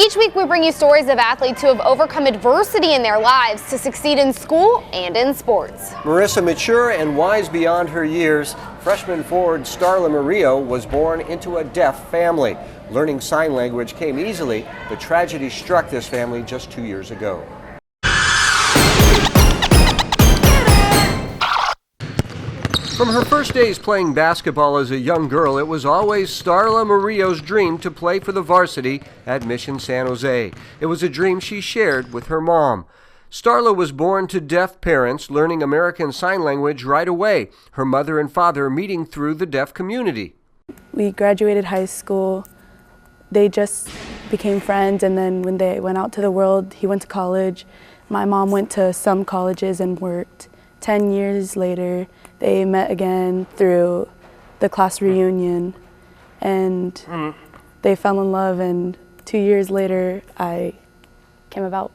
Each week we bring you stories of athletes who have overcome adversity in their lives to succeed in school and in sports. Marissa, mature and wise beyond her years, freshman forward Starla Murillo was born into a deaf family. Learning sign language came easily, but tragedy struck this family just 2 years ago. From her first days playing basketball as a young girl, it was always Starla Murillo's dream to play for the varsity at Mission San Jose. It was a dream she shared with her mom. Starla was born to deaf parents, learning American Sign Language right away, her mother and father meeting through the deaf community. We graduated high school. They just became friends, and then when they went out to the world, he went to college. My mom went to some colleges and worked. 10 years later, they met again through the class reunion, and they fell in love, and 2 years later, I came about.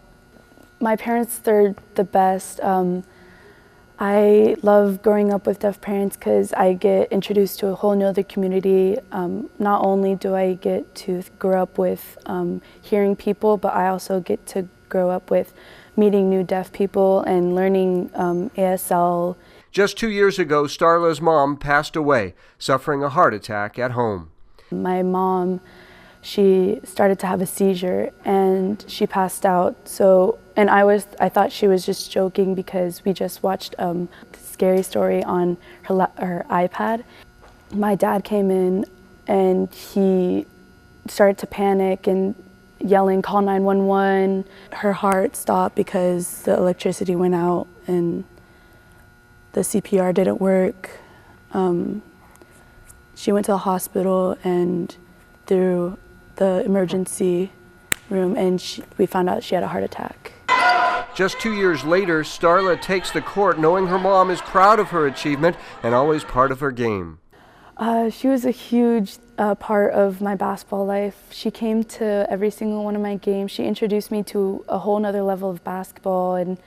My parents, they're the best. I love growing up with deaf parents because I get introduced to a whole nother community. Not only do I get to grow up with hearing people, but I also get to grow up with meeting new deaf people and learning ASL. Just 2 years ago, Starla's mom passed away, suffering a heart attack at home. My mom, she started to have a seizure and she passed out. And I thought she was just joking because we just watched a scary story on her iPad. My dad came in and he started to panic and yelling, "Call 911. Her heart stopped because the electricity went out and the CPR didn't work. She went to the hospital and through the emergency room, and we found out she had a heart attack. Just 2 years later, Starla takes the court knowing her mom is proud of her achievement and always part of her game. She was a huge part of my basketball life. She came to every single one of my games. She introduced me to a whole nother level of basketball, and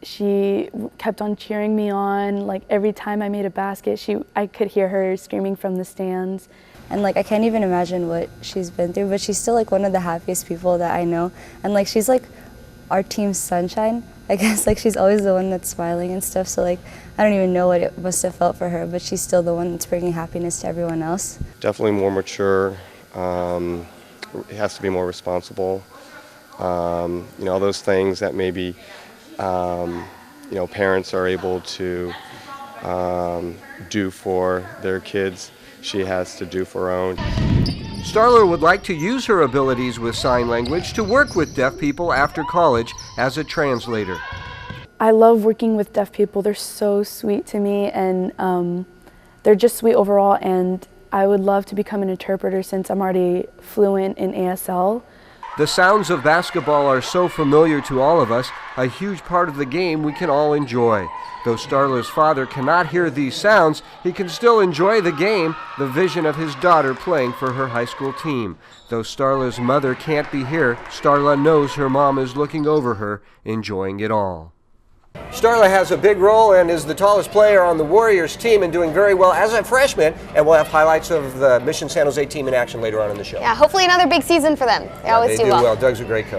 she kept on cheering me on. Like every time I made a basket, I could hear her screaming from the stands. And like I can't even imagine what she's been through, but she's still like one of the happiest people that I know. And like she's like our team's sunshine. I guess like she's always the one that's smiling and stuff, so like I don't even know what it must have felt for her, but she's still the one that's bringing happiness to everyone else. Definitely more mature, it has to be more responsible, all those things that maybe parents are able to do for their kids, she has to do for her own. Starla would like to use her abilities with sign language to work with deaf people after college as a translator. I love working with deaf people. They're so sweet to me, and they're just sweet overall, and I would love to become an interpreter since I'm already fluent in ASL. The sounds of basketball are so familiar to all of us, a huge part of the game we can all enjoy. Though Starla's father cannot hear these sounds, he can still enjoy the game, the vision of his daughter playing for her high school team. Though Starla's mother can't be here, Starla knows her mom is looking over her, enjoying it all. Starla has a big role and is the tallest player on the Warriors team and doing very well as a freshman, and we'll have highlights of the Mission San Jose team in action later on in the show. Yeah, hopefully another big season for them. They always do well. Doug's a great coach.